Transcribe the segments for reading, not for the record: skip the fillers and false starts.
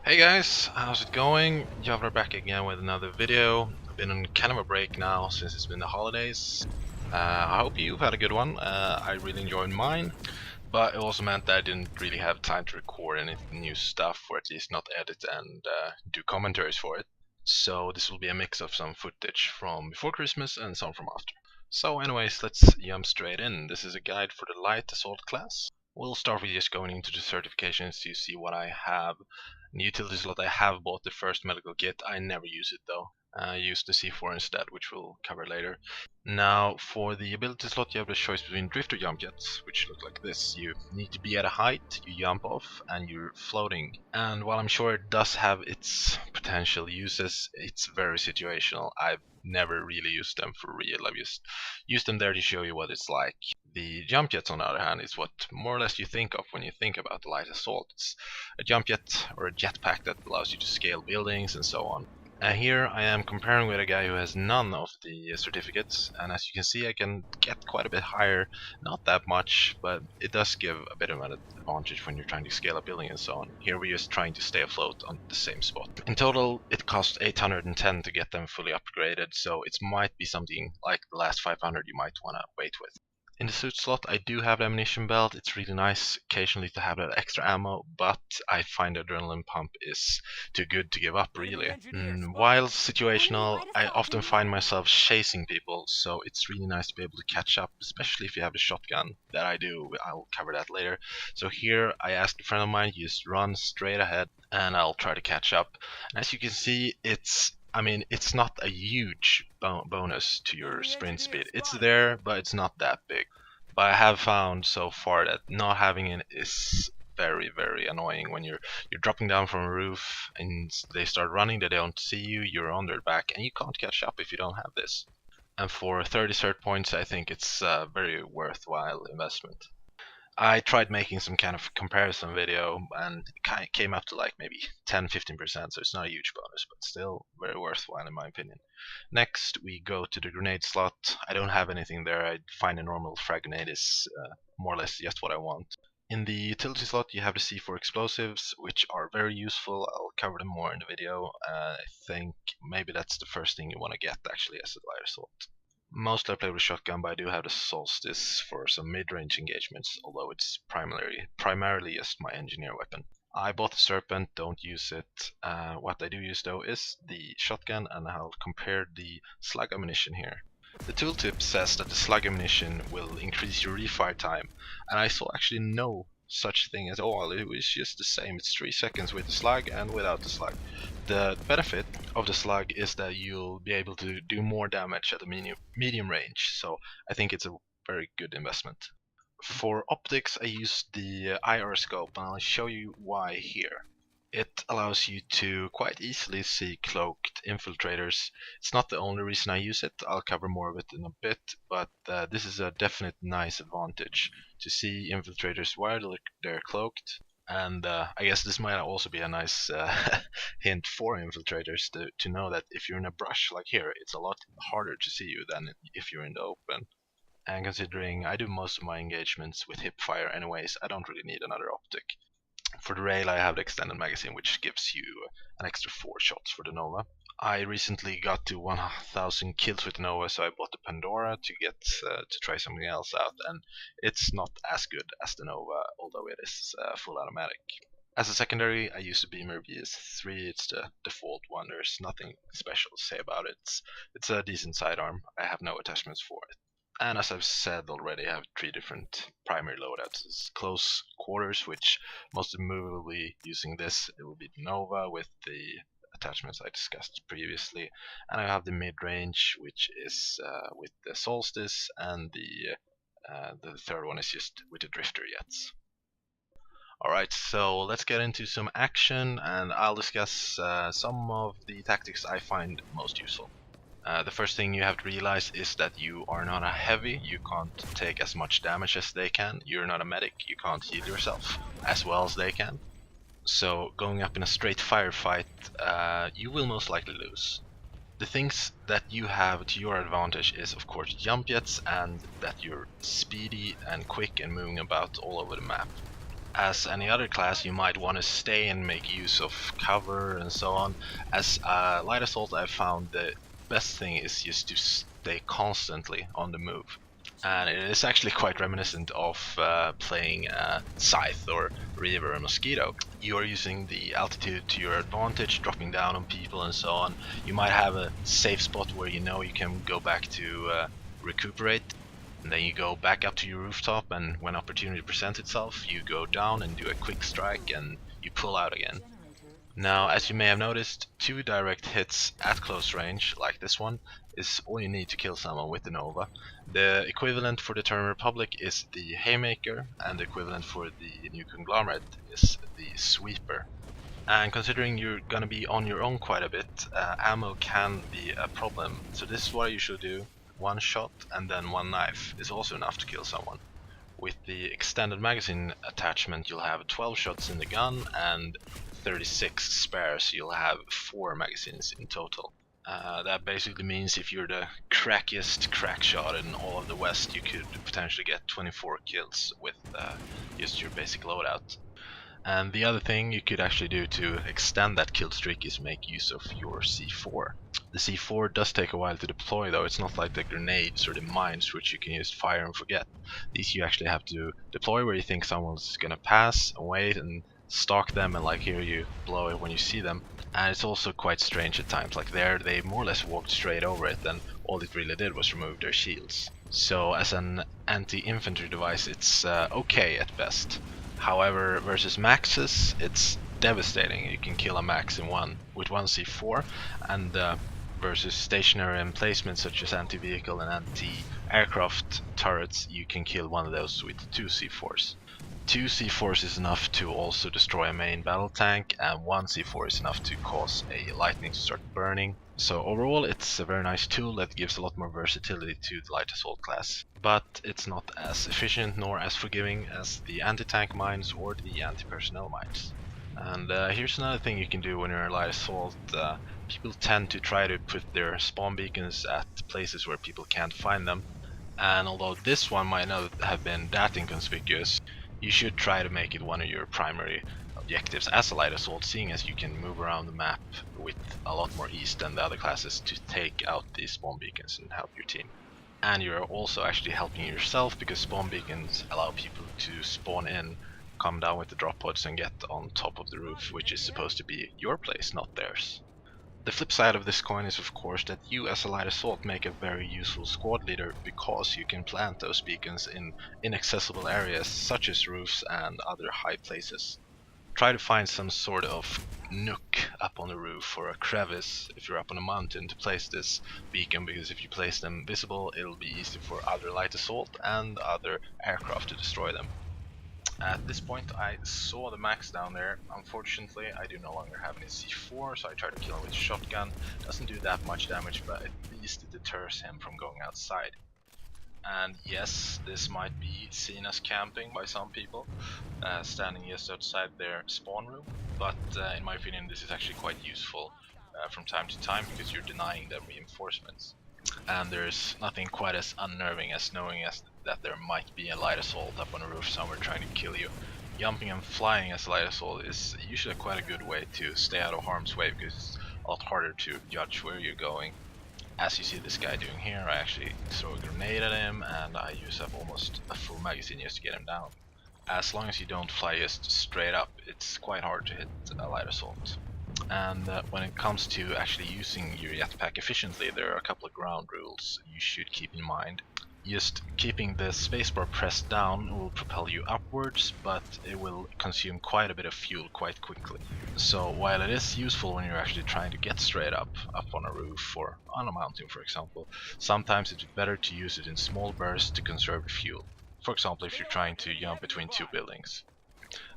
Hey guys, how's it going? Javlar back again with another video. I've been on kind of a break now since it's been the holidays. I hope you've had a good one. I really enjoyed mine, but it also meant that I didn't really have time to record any new stuff, or at least not edit and do commentaries for it. So this will be a mix of some footage from before Christmas and some from after. So anyways, let's jump straight in. This is a guide for the light assault class. We'll start with just going into the certifications to see what I have. In the utility slot I have bought the first medical kit. I never use it though. I use the C4 instead, which we'll cover later. Now for the ability slot you have the choice between drift or jump jets, which look like this. You need to be at a height, you jump off, and you're floating. And while I'm sure it does have its potential uses, it's very situational. I've never really used them for real. I've just used them there to show you what it's like. The jump jets, on the other hand, is what more or less you think of when you think about the light assault. It's a jump jet or a jetpack that allows you to scale buildings and so on. And here I am comparing with a guy who has none of the certificates, and as you can see I can get quite a bit higher, not that much, but it does give a bit of an advantage when you're trying to scale a building and so on. Here we're just trying to stay afloat on the same spot. In total it costs 810 to get them fully upgraded, so it might be something like the last 500 you might want to wait with. In the suit slot I do have the ammunition belt. It's really nice occasionally to have that extra ammo, but I find the adrenaline pump is too good to give up really. While situational, I often find myself chasing people, so it's really nice to be able to catch up, especially if you have a shotgun. That I do, I'll cover that later. So here I asked a friend of mine, just run straight ahead and I'll try to catch up. And as you can see, it's not a huge bonus to your sprint speed. It's there, but it's not that big. But I have found so far that not having it is very, very annoying when you're dropping down from a roof and they start running, they don't see you, you're on their back, and you can't catch up if you don't have this. And for 30 cert points, I think it's a very worthwhile investment. I tried making some kind of comparison video and it came up to like maybe 10-15%, so it's not a huge bonus, but still very worthwhile in my opinion. Next we go to the grenade slot. I don't have anything there. I find a normal frag grenade is more or less just what I want. In the utility slot you have the C4 explosives, which are very useful. I'll cover them more in the video. I think maybe that's the first thing you want to get actually as a light assault. Mostly I play with shotgun, but I do have the Solstice for some mid-range engagements, although it's primarily just my engineer weapon. I bought the Serpent, don't use it. What I do use though is the shotgun, and I'll compare the slug ammunition here. The tooltip says that the slug ammunition will increase your refire time, and I saw actually no such thing at all. It was just the same. It's 3 seconds with the slug and without the slug. The benefit of the slug is that you'll be able to do more damage at a medium range, so I think it's a very good investment. For optics I use the IR scope, and I'll show you why here. It allows you to quite easily see cloaked infiltrators. It's not the only reason I use it, I'll cover more of it in a bit, but this is a definite nice advantage to see infiltrators while they're cloaked. And I guess this might also be a nice hint for infiltrators to know that if you're in a brush like here, it's a lot harder to see you than if you're in the open. And considering I do most of my engagements with hip fire anyways, I don't really need another optic. For the rail I have the extended magazine, which gives you an extra 4 shots for the Nova. I recently got to 1000 kills with the Nova, so I bought the Pandora to get to try something else out, and it's not as good as the Nova, although it is full automatic. As a secondary I use the Beamer VS3, it's the default one, there's nothing special to say about it. It's a decent sidearm, I have no attachments for it. And as I've said already, I have 3 different primary loadouts. It's close quarters, which most of them will be using this. It will be the Nova with the attachments I discussed previously. And I have the mid-range, which is with the Solstice, and the third one is just with the Drifter Jets. Alright, so let's get into some action, and I'll discuss some of the tactics I find most useful. The first thing you have to realize is that you are not a heavy, you can't take as much damage as they can. You're not a medic, you can't heal yourself as well as they can. So going up in a straight firefight, you will most likely lose. The things that you have to your advantage is of course jump jets, and that you're speedy and quick and moving about all over the map. As any other class, you might want to stay and make use of cover and so on. As a light assault, I've found the best thing is just to stay constantly on the move. And it is actually quite reminiscent of playing Scythe or Reaver or Mosquito. You are using the altitude to your advantage, dropping down on people and so on. You might have a safe spot where you know you can go back to recuperate. And then you go back up to your rooftop, and when opportunity presents itself, you go down and do a quick strike and you pull out again. Now, as you may have noticed, 2 direct hits at close range, like this one, is all you need to kill someone with the Nova. The equivalent for the Terran Republic is the Haymaker, and the equivalent for the New Conglomerate is the Sweeper. And considering you're gonna be on your own quite a bit, ammo can be a problem. So this is what you should do. 1 shot and then 1 knife is also enough to kill someone. With the extended magazine attachment, you'll have 12 shots in the gun and 36 spares. You'll have 4 magazines in total. That basically means if you're the crackiest crack shot in all of the West, you could potentially get 24 kills with just your basic loadout. And the other thing you could actually do to extend that kill streak is make use of your C4. The C4 does take a while to deploy though. It's not like the grenades or the mines which you can just fire and forget. These you actually have to deploy where you think someone's gonna pass, wait and stalk them, and like here you blow it when you see them. And it's also quite strange at times, like there they more or less walked straight over it and all it really did was remove their shields. So as an anti-infantry device it's okay at best. However, versus maxes, it's devastating. You can kill a max with one C4, and versus stationary emplacements such as anti-vehicle and anti-aircraft turrets, you can kill one of those with 2 C4s. 2 C4s is enough to also destroy a main battle tank, and 1 C4 is enough to cause a lightning to start burning. So overall it's a very nice tool that gives a lot more versatility to the light assault class. But it's not as efficient nor as forgiving as the anti-tank mines or the anti-personnel mines. And here's another thing you can do when you're in light assault. People tend to try to put their spawn beacons at places where people can't find them. And although this one might not have been that inconspicuous, you should try to make it one of your primary objectives as a light assault, seeing as you can move around the map with a lot more ease than the other classes to take out these spawn beacons and help your team. And you're also actually helping yourself because spawn beacons allow people to spawn in, come down with the drop pods and get on top of the roof, which is supposed to be your place, not theirs. The flip side of this coin is of course that you as a light assault make a very useful squad leader because you can plant those beacons in inaccessible areas such as roofs and other high places. Try to find some sort of nook up on the roof or a crevice if you're up on a mountain to place this beacon, because if you place them visible it'll be easy for other light assault and other aircraft to destroy them. At this point I saw the max down there. Unfortunately I do no longer have any C4, so I tried to kill him with shotgun. Doesn't do that much damage, but at least it deters him from going outside. And yes, this might be seen as camping by some people, standing just outside their spawn room, but in my opinion this is actually quite useful from time to time because you're denying them reinforcements. And there's nothing quite as unnerving as knowing that there might be a light assault up on a roof somewhere trying to kill you. Jumping and flying as a light assault is usually quite a good way to stay out of harm's way because it's a lot harder to judge where you're going. As you see this guy doing here, I actually throw a grenade at him and I use up almost a full magazine just to get him down. As long as you don't fly just straight up, it's quite hard to hit a light assault. And when it comes to actually using your jetpack efficiently, there are a couple of ground rules you should keep in mind. Just keeping the spacebar pressed down will propel you upwards, but it will consume quite a bit of fuel quite quickly. So while it is useful when you're actually trying to get straight up on a roof or on a mountain for example, sometimes it's better to use it in small bursts to conserve the fuel. For example, if you're trying to jump between 2 buildings.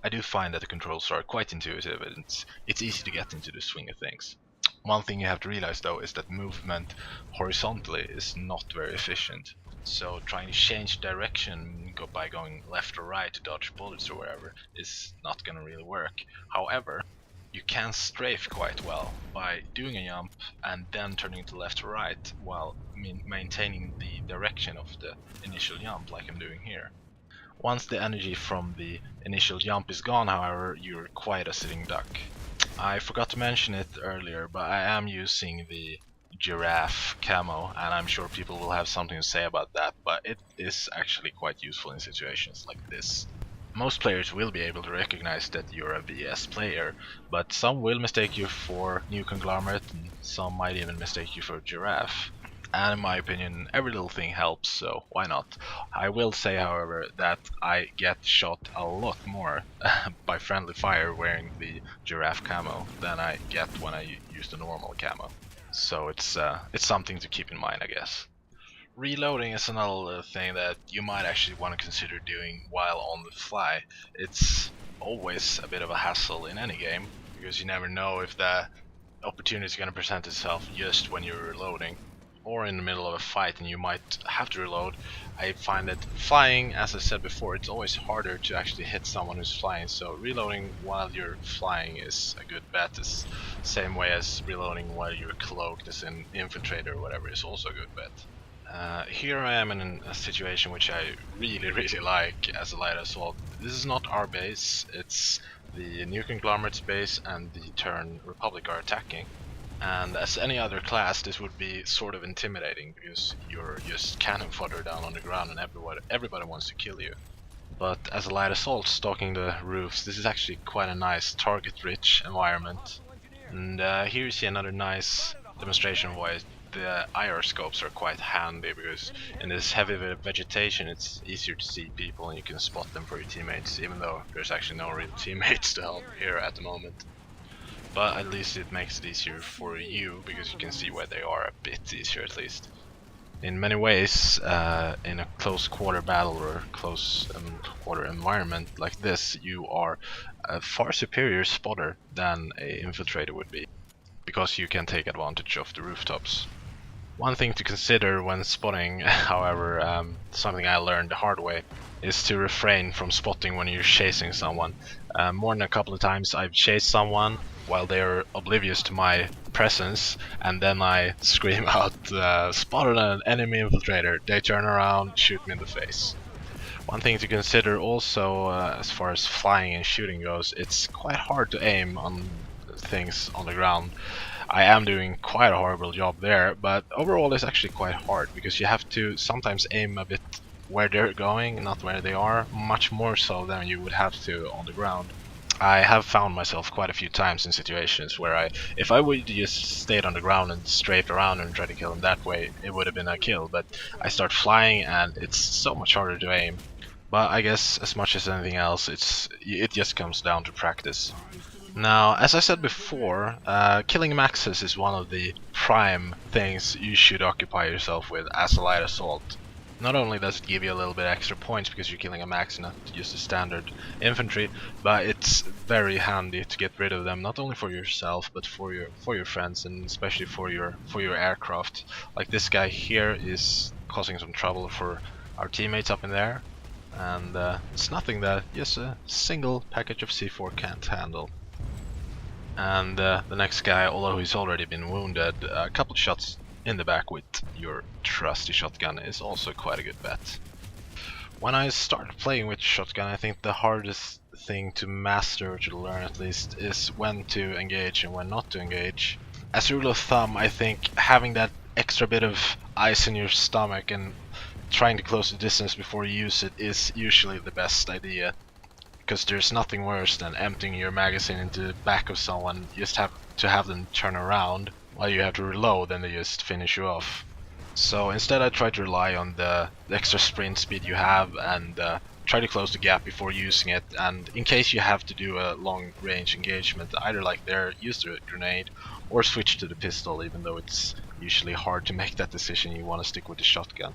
I do find that the controls are quite intuitive and it's easy to get into the swing of things. One thing you have to realize though is that movement horizontally is not very efficient. So trying to change direction by going left or right to dodge bullets or wherever is not gonna really work. However, you can strafe quite well by doing a jump and then turning to left or right while maintaining the direction of the initial jump like I'm doing here. Once the energy from the initial jump is gone, however, you're quite a sitting duck. I forgot to mention it earlier, but I am using the giraffe camo, and I'm sure people will have something to say about that, but it is actually quite useful in situations like this. Most players will be able to recognize that you're a VS player, but some will mistake you for New Conglomerate, and some might even mistake you for Giraffe. And in my opinion, every little thing helps, so why not? I will say, however, that I get shot a lot more by friendly fire wearing the Giraffe camo than I get when I use the normal camo. So it's something to keep in mind, I guess. Reloading is another thing that you might actually want to consider doing while on the fly. It's always a bit of a hassle in any game, because you never know if the opportunity is going to present itself just when you're reloading, or in the middle of a fight and you might have to reload. I find that flying, as I said before, it's always harder to actually hit someone who's flying, so reloading while you're flying is a good bet. It's the same way as reloading while you're cloaked as an infiltrator or whatever is also a good bet. Here I am in a situation which I really like as a light assault. This is not our base, it's the New Conglomerate's base and the turn Republic are attacking. And as any other class, this would be sort of intimidating because you're just cannon fodder down on the ground and everybody wants to kill you. But as a light assault stalking the roofs, this is actually quite a nice target-rich environment. And here you see another nice demonstration of why the IR scopes are quite handy, because in this heavy vegetation it's easier to see people and you can spot them for your teammates, even though there's actually no real teammates to help here at the moment. But at least it makes it easier for you, because you can see where they are a bit easier at least. In many ways, in a close quarter battle or close quarter environment like this, you are a far superior spotter than an infiltrator would be, because you can take advantage of the rooftops. One thing to consider when spotting, however, something I learned the hard way, is to refrain from spotting when you're chasing someone. More than a couple of times I've chased someone while they're oblivious to my presence, and then I scream out, spotted an enemy infiltrator. They turn around, shoot me in the face. One thing to consider also, as far as flying and shooting goes, it's quite hard to aim on things on the ground. I am doing quite a horrible job there, but overall it's actually quite hard, because you have to sometimes aim a bit where they're going, not where they are, much more so than you would have to on the ground. I have found myself quite a few times in situations where if I would just stayed on the ground and strafed around and try to kill them that way, it would have been a kill, but I start flying and it's so much harder to aim. But I guess as much as anything else, it just comes down to practice. Now, as I said before, killing maxes is one of the prime things you should occupy yourself with as a light assault. Not only does it give you a little bit extra points because you're killing a max, not just a standard infantry, but it's very handy to get rid of them, not only for yourself but for your friends, and especially for your aircraft. Like this guy here is causing some trouble for our teammates up in there, and it's nothing that just a single package of C4 can't handle. And the next guy, although he's already been wounded, a couple of shots in the back with your trusty shotgun is also quite a good bet. When I started playing with shotgun, I think the hardest thing to master, or to learn at least, is when to engage and when not to engage. As a rule of thumb, I think having that extra bit of ice in your stomach and trying to close the distance before you use it is usually the best idea. Because there's nothing worse than emptying your magazine into the back of someone, just have to have them turn around while you have to reload and they just finish you off. So instead I try to rely on the extra sprint speed you have and try to close the gap before using it, and in case you have to do a long range engagement, either like there, use the grenade or switch to the pistol, even though it's usually hard to make that decision. You want to stick with the shotgun.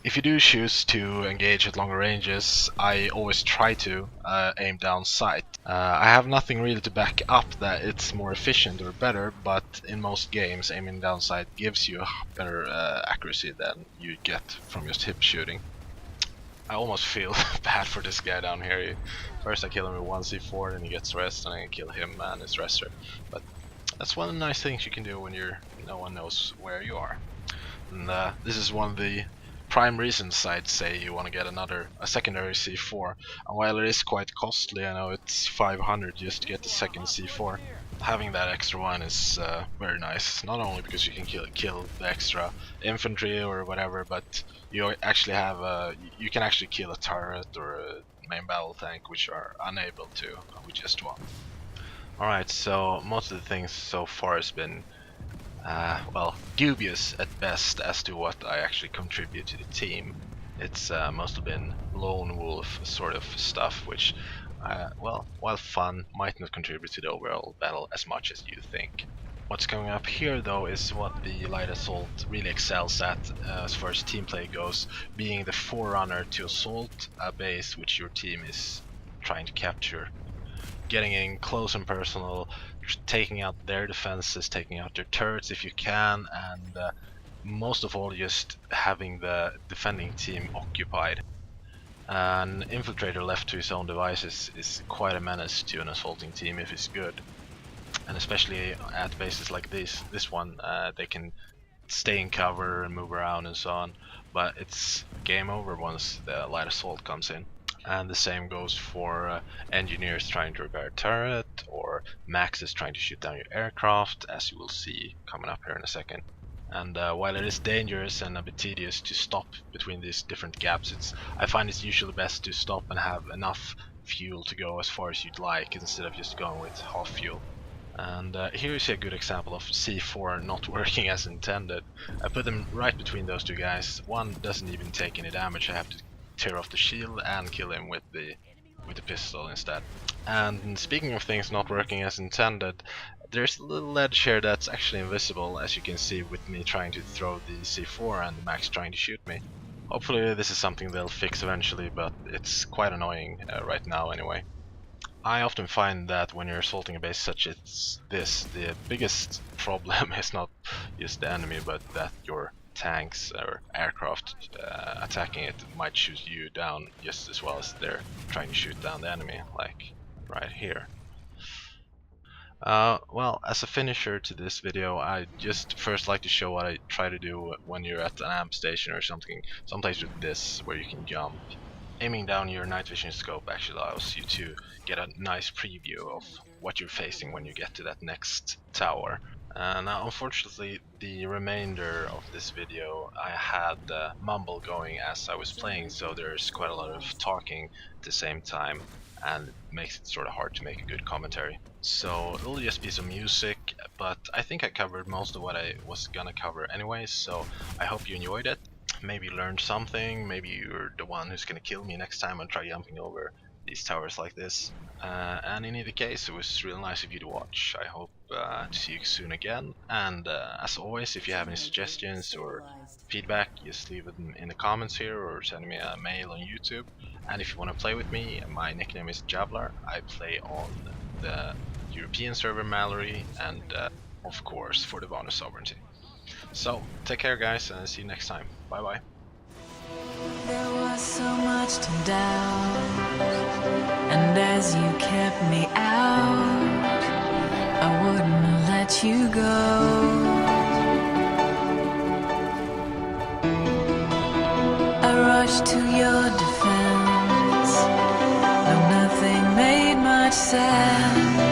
If you do choose to engage at longer ranges, I always try to aim down sight. I have nothing really to back up that it's more efficient or better, but in most games aiming down sight gives you a better accuracy than you get from just hip shooting. I almost feel bad for this guy down here. First I kill him with 1 C4, then he gets rest, and I kill him and his rester. But that's one of the nice things you can do when no one knows where you are. And this is one of the prime reasons I'd say you want to get a secondary C4. And while it is quite costly, I know it's 500 just to get the second C4. Having that extra one is very nice. Not only because you can kill the extra infantry or whatever, but you actually have you can actually kill a turret or a main battle tank, which are unable to with just one. Alright, so most of the things so far has been well, dubious at best as to what I actually contribute to the team. It's mostly been lone wolf sort of stuff, which, well, while fun, might not contribute to the overall battle as much as you think. What's coming up here though is what the Light Assault really excels at as far as team play goes, being the forerunner to assault a base which your team is trying to capture. Getting in close and personal, taking out their defenses, taking out their turrets if you can, and most of all just having the defending team occupied. An infiltrator left to his own devices is quite a menace to an assaulting team if it's good. And especially at bases like this one, they can stay in cover and move around and so on, but it's game over once the light assault comes in. And the same goes for engineers trying to repair a turret, or maxes trying to shoot down your aircraft, as you will see coming up here in a second. And while it is dangerous and a bit tedious to stop between these different gaps, I find it's usually best to stop and have enough fuel to go as far as you'd like, instead of just going with half fuel. And here you see a good example of C4 not working as intended. I put them right between those two guys. One doesn't even take any damage. I have to tear off the shield and kill him with the pistol instead. And speaking of things not working as intended, there's a little ledge here that's actually invisible, as you can see with me trying to throw the C4 and the Max trying to shoot me. Hopefully this is something they'll fix eventually, but it's quite annoying right now anyway. I often find that when you're assaulting a base such as this, the biggest problem is not just the enemy, but that your tanks or aircraft attacking it might shoot you down just as well as they're trying to shoot down the enemy, like right here. Well, as a finisher to this video, I just first like to show what I try to do when you're at an amp station or something, someplace with this where you can jump. Aiming down your night vision scope actually allows you to get a nice preview of what you're facing when you get to that next tower. Now unfortunately the remainder of this video I had mumble going as I was playing, so there's quite a lot of talking at the same time, and it makes it sort of hard to make a good commentary. So it'll just be some music, but I think I covered most of what I was gonna cover anyway, so I hope you enjoyed it. Maybe learned something, maybe you're the one who's gonna kill me next time I try jumping over these towers like this. And in either case, it was really nice of you to watch. I hope to see you soon again, and as always, if you have any suggestions or feedback, just leave it in the comments here or send me a mail on YouTube. And if you want to play with me, my nickname is Javlar. I play on the European Server Mallory and of course for the Vanu Sovereignty. So, take care guys, and see you next time. Bye bye. There was so much to doubt, and as you kept me out, I wouldn't let you go. I rushed to your defense, though nothing made much sense.